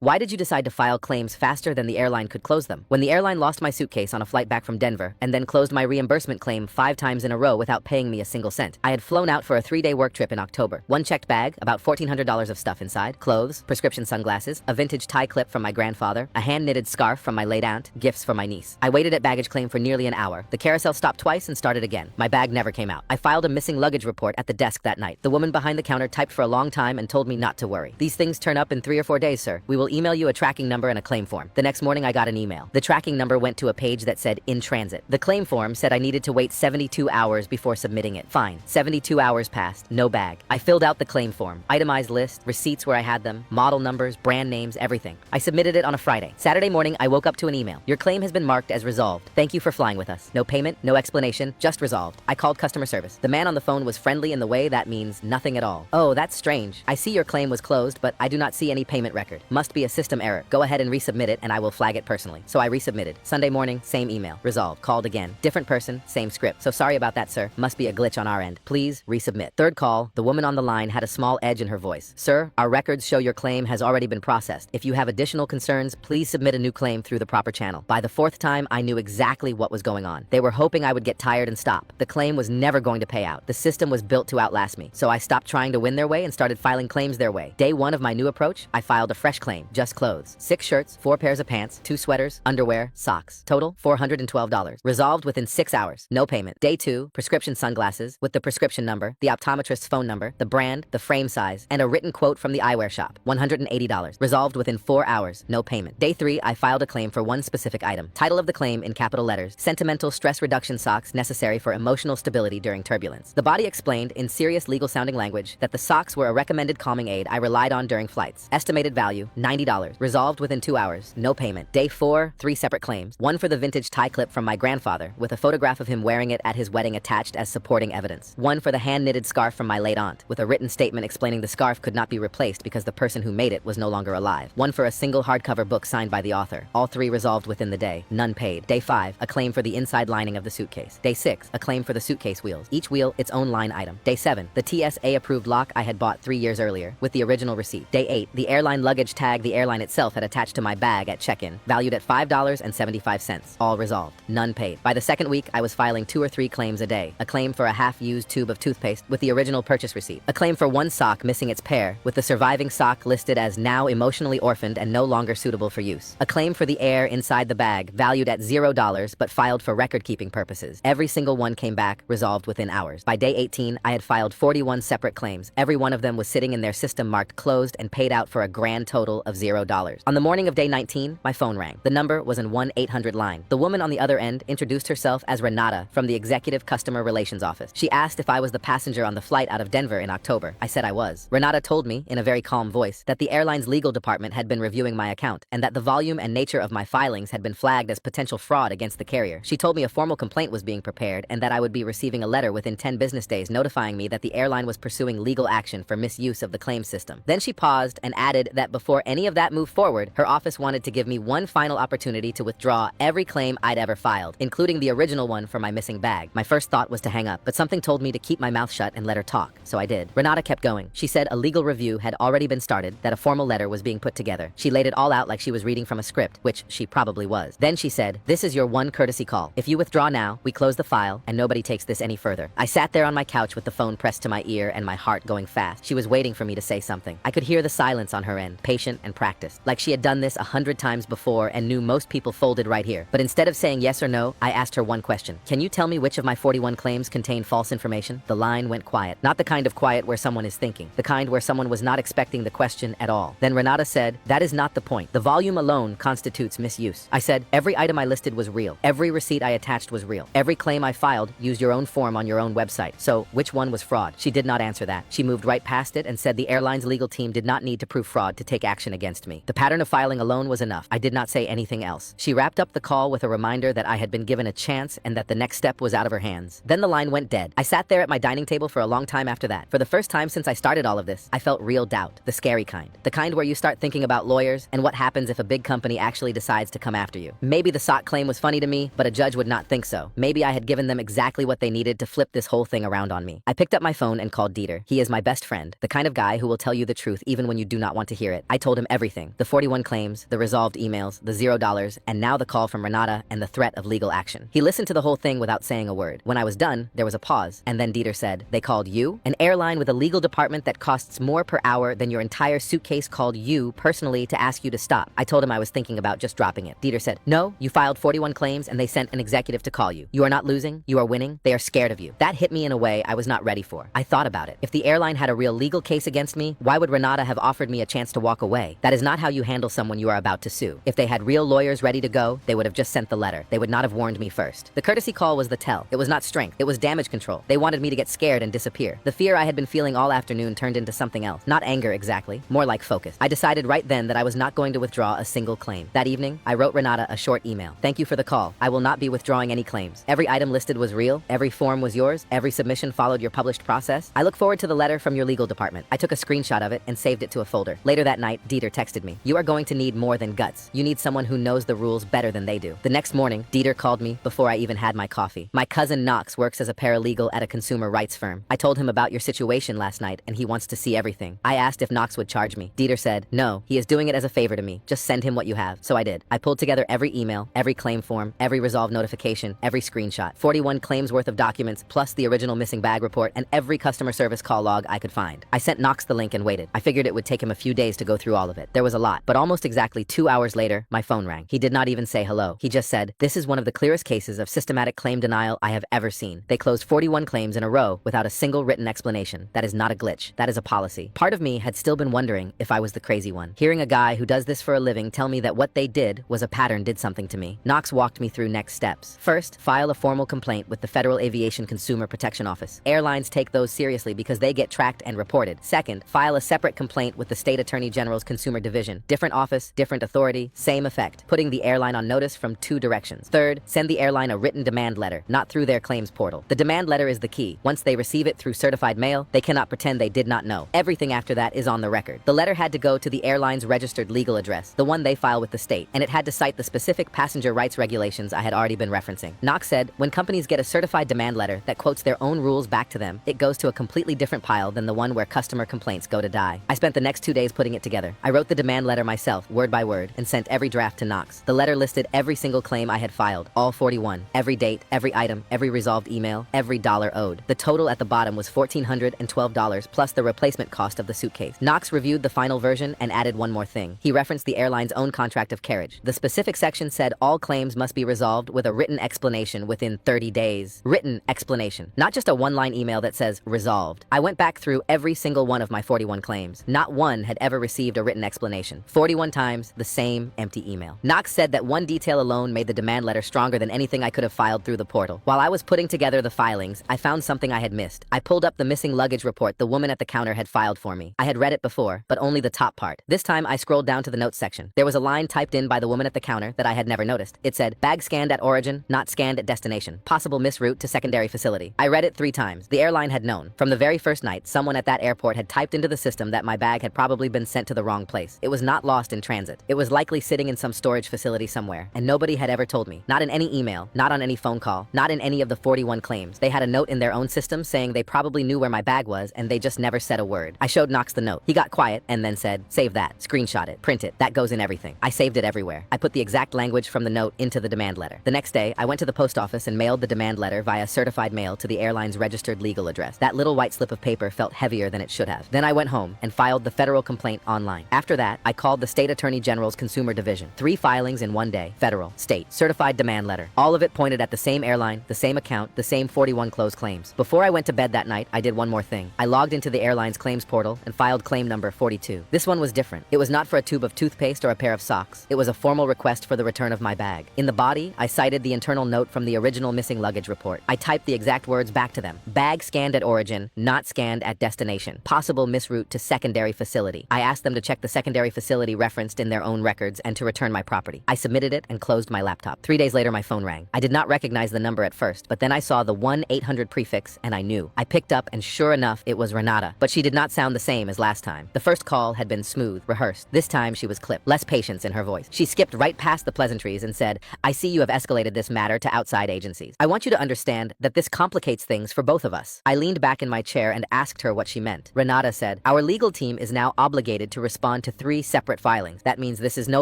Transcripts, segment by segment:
Why did you decide to file claims faster than the airline could close them? When the airline lost my suitcase on a flight back from Denver and then closed my reimbursement claim 5 times in a row without paying me a single cent. I had flown out for a 3-day work trip in October. One checked bag, about $1,400 of stuff inside, clothes, prescription sunglasses, a vintage tie clip from my grandfather, a hand-knitted scarf from my late aunt, gifts for my niece. I waited at baggage claim for nearly an hour. The carousel stopped twice and started again. My bag never came out. I filed a missing luggage report at the desk that night. The woman behind the counter typed for a long time and told me not to worry. These things turn up in 3 or 4 days, sir. We will email you a tracking number and a claim form. The next morning I got an email. The tracking number went to a page that said in transit. The claim form said I needed to wait 72 hours before submitting it. Fine. 72 hours passed. No bag. I filled out the claim form. Itemized list, receipts where I had them, model numbers, brand names, everything. I submitted it on a Friday. Saturday morning I woke up to an email. Your claim has been marked as resolved. Thank you for flying with us. No payment, no explanation, just resolved. I called customer service. The man on the phone was friendly in the way that means nothing at all. Oh, that's strange. I see your claim was closed, but I do not see any payment record. Must be a system error. Go ahead and resubmit it and I will flag it personally. So I resubmitted. Sunday morning, same email. Resolved. Called again. Different person, same script. So sorry about that, sir. Must be a glitch on our end. Please resubmit. Third call, the woman on the line had a small edge in her voice. Sir, our records show your claim has already been processed. If you have additional concerns, please submit a new claim through the proper channel. By the 4th time, I knew exactly what was going on. They were hoping I would get tired and stop. The claim was never going to pay out. The system was built to outlast me. So I stopped trying to win their way and started filing claims their way. Day 1 of my new approach, I filed a fresh claim. Just clothes. 6 shirts, 4 pairs of pants, 2 sweaters, underwear, socks. Total, $412. Resolved within 6 hours. No payment. Day 2, prescription sunglasses with the prescription number, the optometrist's phone number, the brand, the frame size, and a written quote from the eyewear shop. $180. Resolved within 4 hours. No payment. Day 3, I filed a claim for one specific item. Title of the claim in capital letters, sentimental stress reduction socks necessary for emotional stability during turbulence. The body explained in serious legal sounding language that the socks were a recommended calming aid I relied on during flights. Estimated value, $90. Resolved within 2 hours. No payment. Day 4, 3 separate claims. One for the vintage tie clip from my grandfather with a photograph of him wearing it at his wedding attached as supporting evidence. One for the hand-knitted scarf from my late aunt with a written statement explaining the scarf could not be replaced because the person who made it was no longer alive. One for a single hardcover book signed by the author. All 3 resolved within the day. None paid. Day 5, a claim for the inside lining of the suitcase. Day 6, a claim for the suitcase wheels. Each wheel its own line item. Day 7, the TSA approved lock I had bought 3 years earlier with the original receipt. Day 8, the airline luggage tag the airline itself had attached to my bag at check-in, valued at $5.75. All resolved. None paid. By the 2nd week, I was filing 2 or 3 claims a day. A claim for a half-used tube of toothpaste with the original purchase receipt. A claim for one sock missing its pair with the surviving sock listed as now emotionally orphaned and no longer suitable for use. A claim for the air inside the bag valued at $0 but filed for record-keeping purposes. Every single one came back, resolved within hours. By day 18, I had filed 41 separate claims. Every one of them was sitting in their system marked closed and paid out for a grand total of $0. On the morning of day 19, my phone rang. The number was an 1-800 line. The woman on the other end introduced herself as Renata from the Executive Customer Relations Office. She asked if I was the passenger on the flight out of Denver in October. I said I was. Renata told me, in a very calm voice, that the airline's legal department had been reviewing my account and that the volume and nature of my filings had been flagged as potential fraud against the carrier. She told me a formal complaint was being prepared and that I would be receiving a letter within 10 business days notifying me that the airline was pursuing legal action for misuse of the claim system. Then she paused and added that before any of that moved forward, her office wanted to give me one final opportunity to withdraw every claim I'd ever filed, including the original one for my missing bag. My first thought was to hang up, but something told me to keep my mouth shut and let her talk, so I did. Renata kept going. She said a legal review had already been started, that a formal letter was being put together. She laid it all out like she was reading from a script, which she probably was. Then she said, "This is your one courtesy call. If you withdraw now, we close the file and nobody takes this any further." I sat there on my couch with the phone pressed to my ear and my heart going fast. She was waiting for me to say something. I could hear the silence on her end, patient and practiced, like she had done this 100 times before and knew most people folded right here. But instead of saying yes or no, I asked her one question. "Can you tell me which of my 41 claims contain false information?" The line went quiet. Not the kind of quiet where someone is thinking. The kind where someone was not expecting the question at all. Then Renata said, "That is not the point. The volume alone constitutes misuse." I said, "Every item I listed was real. Every receipt I attached was real. Every claim I filed used your own form on your own website. So which one was fraud?" She did not answer that. She moved right past it and said the airline's legal team did not need to prove fraud to take action against me. The pattern of filing alone was enough. I did not say anything else. She wrapped up the call with a reminder that I had been given a chance and that the next step was out of her hands. Then the line went dead. I sat there at my dining table for a long time after that. For the first time since I started all of this, I felt real doubt. The scary kind. The kind where you start thinking about lawyers and what happens if a big company actually decides to come after you. Maybe the sock claim was funny to me, but a judge would not think so. Maybe I had given them exactly what they needed to flip this whole thing around on me. I picked up my phone and called Dieter. He is my best friend, the kind of guy who will tell you the truth even when you do not want to hear it. I told him everything. The 41 claims, the resolved emails, the $0, and now the call from Renata and the threat of legal action. He listened to the whole thing without saying a word. When I was done, there was a pause, and then Dieter said, "They called you? An airline with a legal department that costs more per hour than your entire suitcase called you personally to ask you to stop." I told him I was thinking about just dropping it. Dieter said, "No, you filed 41 claims and they sent an executive to call you. You are not losing, you are winning. They are scared of you." That hit me in a way I was not ready for. I thought about it. If the airline had a real legal case against me, why would Renata have offered me a chance to walk away? That is not how you handle someone you are about to sue. If they had real lawyers ready to go, they would have just sent the letter. They would not have warned me first. The courtesy call was the tell. It was not strength. It was damage control. They wanted me to get scared and disappear. The fear I had been feeling all afternoon turned into something else. Not anger exactly, more like focus. I decided right then that I was not going to withdraw a single claim. That evening, I wrote Renata a short email. "Thank you for the call. I will not be withdrawing any claims. Every item listed was real. Every form was yours. Every submission followed your published process. I look forward to the letter from your legal department." I took a screenshot of it and saved it to a folder. Later that night, Dieter texted me, "You are going to need more than guts. You need someone who knows the rules better than they do." The next morning, Dieter called me before I even had my coffee. "My cousin Knox works as a paralegal at a consumer rights firm. I told him about your situation last night and he wants to see everything." I asked if Knox would charge me. Dieter said, "No, he is doing it as a favor to me. Just send him what you have." So I did. I pulled together every email, every claim form, every resolve notification, every screenshot, 41 claims worth of documents, plus the original missing bag report, and every customer service call log I could find. I sent Knox the link and waited. I figured it would take him a few days to go through all of it. There was a lot, but almost exactly 2 hours later, my phone rang. He did not even say hello. He just said, "This is one of the clearest cases of systematic claim denial I have ever seen. They closed 41 claims in a row without a single written explanation. That is not a glitch. That is a policy." Part of me had still been wondering if I was the crazy one. Hearing a guy who does this for a living tell me that what they did was a pattern did something to me. Knox walked me through next steps. First, file a formal complaint with the Federal Aviation Consumer Protection Office. Airlines take those seriously because they get tracked and reported. Second, file a separate complaint with the State Attorney General's Consumer Division. Different office, different authority, same effect, putting the airline on notice from 2 directions. Third, send the airline a written demand letter, not through their claims portal. The demand letter is the key. Once they receive it through certified mail, they cannot pretend they did not know. Everything after that is on the record. The letter had to go to the airline's registered legal address, the one they file with the state, and it had to cite the specific passenger rights regulations I had already been referencing. Knox said, when companies get a certified demand letter that quotes their own rules back to them, it goes to a completely different pile than the one where customer complaints go to die. I spent the next 2 days putting it together. I wrote the demand letter myself, word by word, and sent every draft to Knox. The letter listed every single claim I had filed, all 41, every date, every item, every resolved email, every dollar owed. The total at the bottom was $1,412 plus the replacement cost of the suitcase. Knox reviewed the final version and added one more thing. He referenced the airline's own contract of carriage. The specific section said all claims must be resolved with a written explanation within 30 days. Written explanation, not just a one-line email that says resolved. I went back through every single one of my 41 claims. Not one had ever received a written explanation. 41 times the same empty email. Knox said that one detail alone made the demand letter stronger than anything I could have filed through the portal. While I was putting together the filings, I found something I had missed. I pulled up the missing luggage report the woman at the counter had filed for me. I had read it before, but only the top part. This time I scrolled down to the notes section. There was a line typed in by the woman at the counter that I had never noticed. It said, "Bag scanned at origin, not scanned at destination. Possible misroute to secondary facility." I read it 3 times. The airline had known. From the very first night, someone at that airport had typed into the system that my bag had probably been sent to the wrong place. It was not lost in transit. It was likely sitting in some storage facility somewhere, and nobody had ever told me. Not in any email, not on any phone call, not in any of the 41 claims. They had a note in their own system saying they probably knew where my bag was, and they just never said a word. I showed Knox the note. He got quiet and then said, "Save that, screenshot it, print it. That goes in everything." I saved it everywhere. I put the exact language from the note into the demand letter. The next day, I went to the post office and mailed the demand letter via certified mail to the airline's registered legal address. That little white slip of paper felt heavier than it should have. Then I went home and filed the federal complaint online. After that, I called the State Attorney General's Consumer Division. 3 filings in one day. Federal, state, certified demand letter. All of it pointed at the same airline, the same account, the same 41 closed claims. Before I went to bed that night, I did one more thing. I logged into the airline's claims portal and filed claim number 42. This one was different. It was not for a tube of toothpaste or a pair of socks. It was a formal request for the return of my bag. In the body, I cited the internal note from the original missing luggage report. I typed the exact words back to them. "Bag scanned at origin, not scanned at destination. Possible misroute to secondary facility." I asked them to check the secondary facility referenced in their own records and to return my property. I submitted it and closed my laptop. 3 days later, my phone rang. I did not recognize the number at first, but then I saw the 1-800 prefix and I knew. I picked up and sure enough, it was Renata, but she did not sound the same as last time. The first call had been smooth, rehearsed. This time she was clipped, less patience in her voice. She skipped right past the pleasantries and said, "I see you have escalated this matter to outside agencies. I want you to understand that this complicates things for both of us." I leaned back in my chair and asked her what she meant. Renata said, "Our legal team is now obligated to respond on to 3 separate filings. That means this is no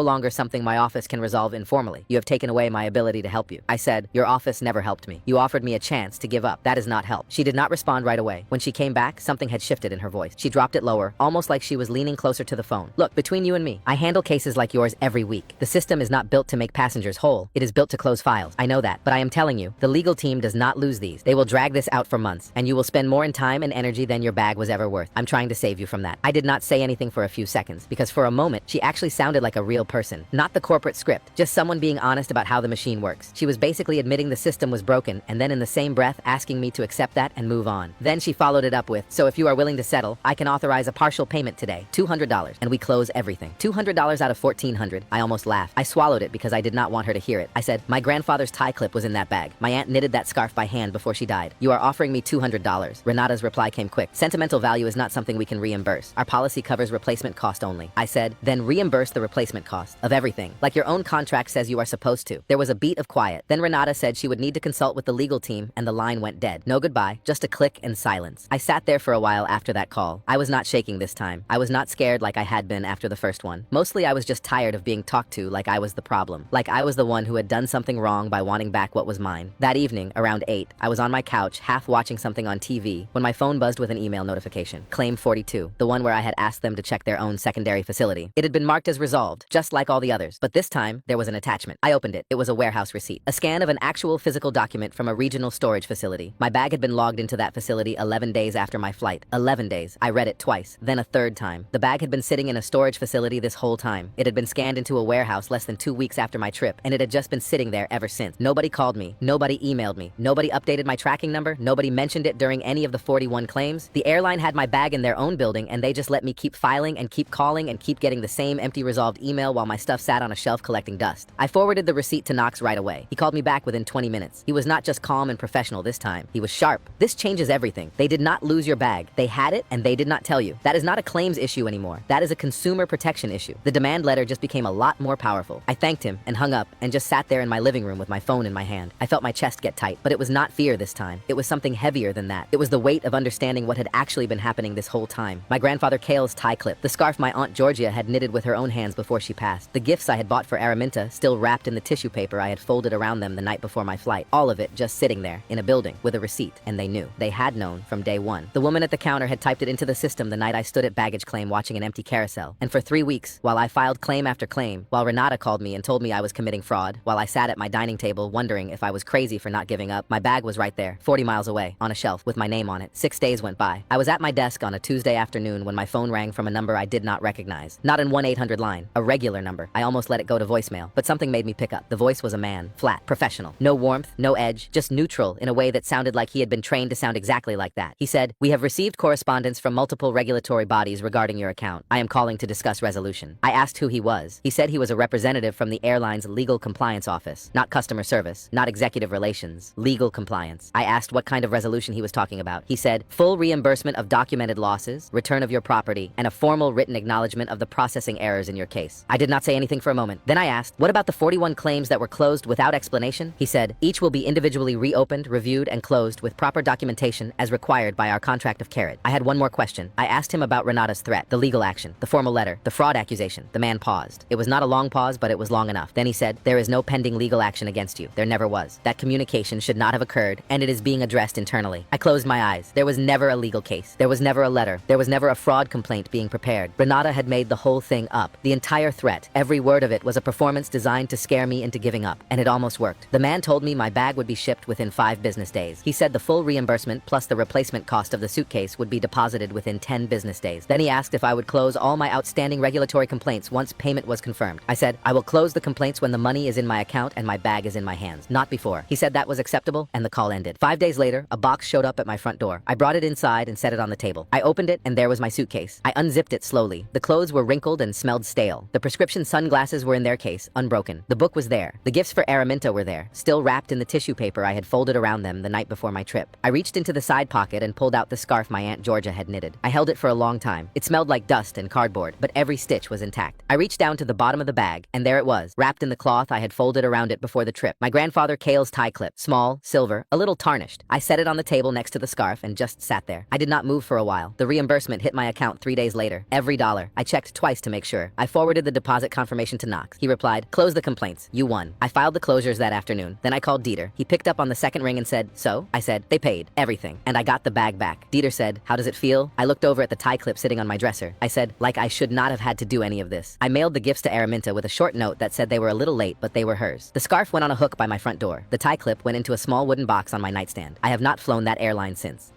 longer something my office can resolve informally. You have taken away my ability to help you. I said, your office never helped me. You offered me a chance to give up. That is not help. She did not respond right away. When she came back, something had shifted in her voice. She dropped it lower, almost like she was leaning closer to the phone. Look, between you and me, I handle cases like yours every week. The system is not built to make passengers whole. It is built to close files. I know that, but I am telling you, the legal team does not lose these. They will drag this out for months, and you will spend more in time and energy than your bag was ever worth. I'm trying to save you from that. I did not say anything for a few seconds, because for a moment, she actually sounded like a real person, not the corporate script, just someone being honest about how the machine works. She was basically admitting the system was broken, and then in the same breath, asking me to accept that and move on. Then she followed it up with, so if you are willing to settle, I can authorize a partial payment today, $200, and we close everything. $200 out of $1,400. I almost laughed. I swallowed it because I did not want her to hear it. I said, my grandfather's tie clip was in that bag. My aunt knitted that scarf by hand before she died. You are offering me $200. Renata's reply came quick. Sentimental value is not something we can reimburse. Our policy covers replacement cost only. I said, then reimburse the replacement cost of everything, like your own contract says you are supposed to. There was a beat of quiet. Then Renata said she would need to consult with the legal team, and the line went dead. No goodbye, just a click and silence. I sat there for a while after that call. I was not shaking this time. I was not scared like I had been after the first one. Mostly I was just tired of being talked to like I was the problem. Like I was the one who had done something wrong by wanting back what was mine. That evening, around 8, I was on my couch, half watching something on TV, when my phone buzzed with an email notification. Claim 42, the one where I had asked them to check their own secondary facility. It had been marked as resolved, just like all the others. But this time, there was an attachment. I opened it. It was a warehouse receipt. A scan of an actual physical document from a regional storage facility. My bag had been logged into that facility 11 days after my flight. 11 days. I read it twice, then a third time. The bag had been sitting in a storage facility this whole time. It had been scanned into a warehouse less than 2 weeks after my trip, and it had just been sitting there ever since. Nobody called me. Nobody emailed me. Nobody updated my tracking number. Nobody mentioned it during any of the 41 claims. The airline had my bag in their own building, and they just let me keep filing and keep calling and keep getting the same empty resolved email while my stuff sat on a shelf collecting dust. I forwarded the receipt to Knox right away. He called me back within 20 minutes. He was not just calm and professional this time. He was sharp. This changes everything. They did not lose your bag. They had it, and they did not tell you. That is not a claims issue anymore. That is a consumer protection issue. The demand letter just became a lot more powerful. I thanked him and hung up and just sat there in my living room with my phone in my hand. I felt my chest get tight, but it was not fear this time. It was something heavier than that. It was the weight of understanding what had actually been happening this whole time. My grandfather Cale's tie clip, the scarf my aunt Georgia had knitted with her own hands before she passed, the gifts I had bought for Araminta still wrapped in the tissue paper I had folded around them the night before my flight. All of it just sitting there in a building with a receipt, and they knew. They had known from day one. The woman at the counter had typed it into the system the night I stood at baggage claim watching an empty carousel. And for 3 weeks, while I filed claim after claim, while Renata called me and told me I was committing fraud, while I sat at my dining table wondering if I was crazy for not giving up, my bag was right there, 40 miles away, on a shelf with my name on it. 6 days went by. I was at my desk on a Tuesday afternoon when my phone rang from a number I did not recognize. Not an 1-800 line, a regular number. I almost let it go to voicemail, but something made me pick up. The voice was a man, flat, professional. No warmth, no edge, just neutral in a way that sounded like he had been trained to sound exactly like that. He said, "We have received correspondence from multiple regulatory bodies regarding your account. I am calling to discuss resolution." I asked who he was. He said he was a representative from the airline's legal compliance office. Not customer service, not executive relations, legal compliance. I asked what kind of resolution he was talking about. He said, full reimbursement of documented losses, return of your property, and a formal written acknowledgement of the processing errors in your case. I did not say anything for a moment. Then I asked, what about the 41 claims that were closed without explanation? He said, each will be individually reopened, reviewed, and closed with proper documentation as required by our contract of carriage. I had one more question. I asked him about Renata's threat, the legal action, the formal letter, the fraud accusation. The man paused. It was not a long pause, but it was long enough. Then he said, there is no pending legal action against you. There never was. That communication should not have occurred, and it is being addressed internally. I closed my eyes. There was never a legal case. There was never a letter. There was never a fraud complaint being prepared. Renata had made the whole thing up. The entire threat, every word of it, was a performance designed to scare me into giving up, and it almost worked. The man told me my bag would be shipped within 5 business days. He said the full reimbursement plus the replacement cost of the suitcase would be deposited within 10 business days. Then he asked if I would close all my outstanding regulatory complaints once payment was confirmed. I said, I will close the complaints when the money is in my account and my bag is in my hands, not before. He said that was acceptable, and the call ended. 5 days later, a box showed up at my front door. I brought it inside and set it on the table. I opened it, and there was my suitcase. I unzipped it slowly. The clothes were wrinkled and smelled stale. The prescription sunglasses were in their case, unbroken. The book was there. The gifts for Araminta were there, still wrapped in the tissue paper I had folded around them the night before my trip. I reached into the side pocket and pulled out the scarf my Aunt Georgia had knitted. I held it for a long time. It smelled like dust and cardboard, but every stitch was intact. I reached down to the bottom of the bag, and there it was, wrapped in the cloth I had folded around it before the trip. My grandfather Cale's tie clip, small, silver, a little tarnished. I set it on the table next to the scarf and just sat there. I did not move for a while. The reimbursement hit my account 3 days later. Every dollar. later. I checked twice to make sure. I forwarded the deposit confirmation to Knox. He replied, "Close the complaints. You won." I filed the closures that afternoon. Then I called Dieter. He picked up on the second ring and said, "So?" I said, "They paid. Everything. And I got the bag back." Dieter said, "How does it feel?" I looked over at the tie clip sitting on my dresser. I said, "Like I should not have had to do any of this." I mailed the gifts to Araminta with a short note that said they were a little late, but they were hers. The scarf went on a hook by my front door. The tie clip went into a small wooden box on my nightstand. I have not flown that airline since.